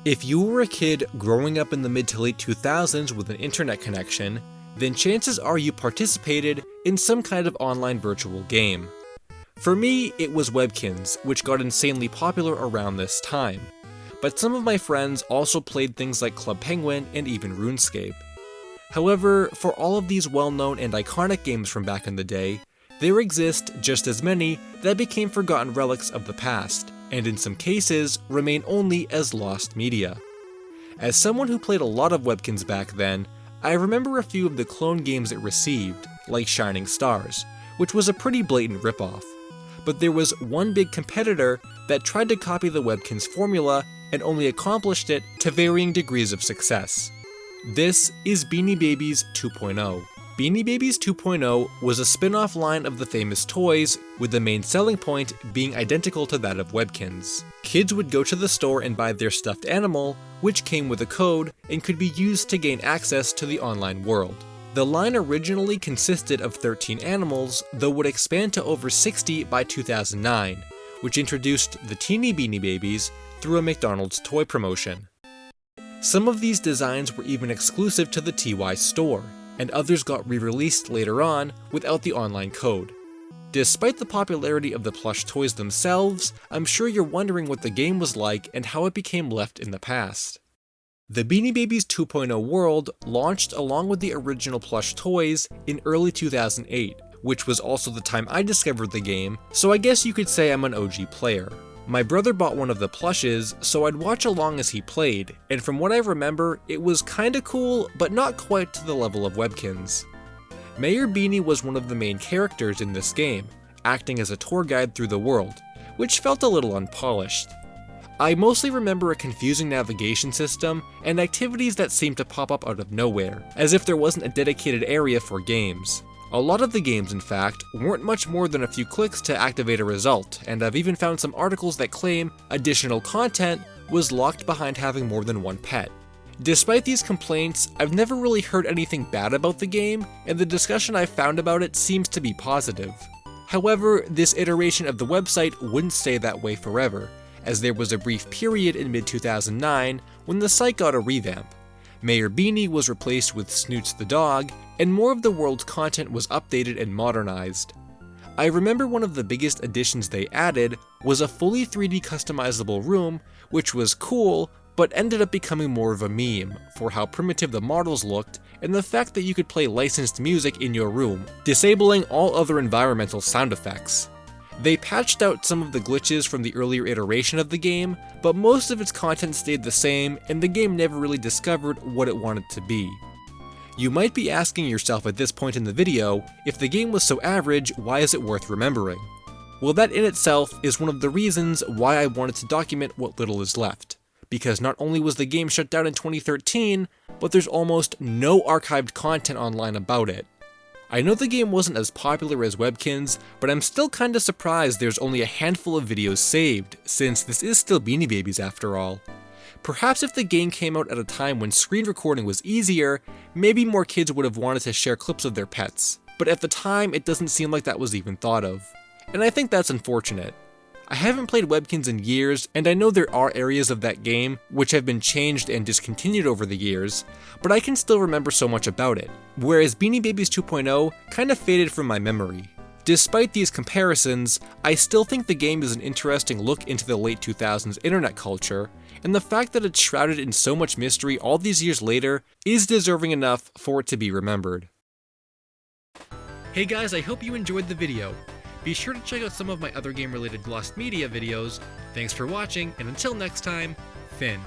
If you were a kid growing up in the mid to late 2000s with an internet connection, then chances are you participated in some kind of online virtual game. For me, it was Webkinz, which got insanely popular around this time. But some of my friends also played things like Club Penguin and even RuneScape. However, for all of these well-known and iconic games from back in the day, there exist just as many that became forgotten relics of the past, and in some cases, remain only as lost media. As someone who played a lot of Webkinz back then, I remember a few of the clone games it received, like Shining Stars, which was a pretty blatant ripoff. But there was one big competitor that tried to copy the Webkinz formula and only accomplished it to varying degrees of success. This is Beanie Babies 2.0. Beanie Babies 2.0 was a spin-off line of the famous toys, with the main selling point being identical to that of Webkinz. Kids would go to the store and buy their stuffed animal, which came with a code and could be used to gain access to the online world. The line originally consisted of 13 animals, though would expand to over 60 by 2009, which introduced the teeny Beanie Babies through a McDonald's toy promotion. Some of these designs were even exclusive to the TY store, and others got re-released later on without the online code. Despite the popularity of the plush toys themselves, I'm sure you're wondering what the game was like and how it became left in the past. The Beanie Babies 2.0 world launched along with the original plush toys in early 2008, which was also the time I discovered the game, so I guess you could say I'm an OG player. My brother bought one of the plushes, so I'd watch along as he played, and from what I remember, it was kinda cool, but not quite to the level of Webkinz. Mayor Beanie was one of the main characters in this game, acting as a tour guide through the world, which felt a little unpolished. I mostly remember a confusing navigation system and activities that seemed to pop up out of nowhere, as if there wasn't a dedicated area for games. A lot of the games, in fact, weren't much more than a few clicks to activate a result, and I've even found some articles that claim additional content was locked behind having more than one pet. Despite these complaints, I've never really heard anything bad about the game, and the discussion I've found about it seems to be positive. However, this iteration of the website wouldn't stay that way forever, as there was a brief period in mid-2009 when the site got a revamp. Mayor Beanie was replaced with Snoots the dog, and more of the world's content was updated and modernized. I remember one of the biggest additions they added was a fully 3D customizable room, which was cool, but ended up becoming more of a meme for how primitive the models looked and the fact that you could play licensed music in your room, disabling all other environmental sound effects. They patched out some of the glitches from the earlier iteration of the game, but most of its content stayed the same, and the game never really discovered what it wanted to be. You might be asking yourself at this point in the video, if the game was so average, why is it worth remembering? Well, that in itself is one of the reasons why I wanted to document what little is left. Because not only was the game shut down in 2013, but there's almost no archived content online about it. I know the game wasn't as popular as Webkinz, but I'm still kinda surprised there's only a handful of videos saved, since this is still Beanie Babies after all. Perhaps if the game came out at a time when screen recording was easier, maybe more kids would have wanted to share clips of their pets, but at the time it doesn't seem like that was even thought of. And I think that's unfortunate. I haven't played Webkinz in years, and I know there are areas of that game which have been changed and discontinued over the years, but I can still remember so much about it, whereas Beanie Babies 2.0 kinda faded from my memory. Despite these comparisons, I still think the game is an interesting look into the late 2000s internet culture, and the fact that it's shrouded in so much mystery all these years later is deserving enough for it to be remembered. Hey guys, I hope you enjoyed the video. Be sure to check out some of my other game-related lost media videos. Thanks for watching, and until next time, Finn.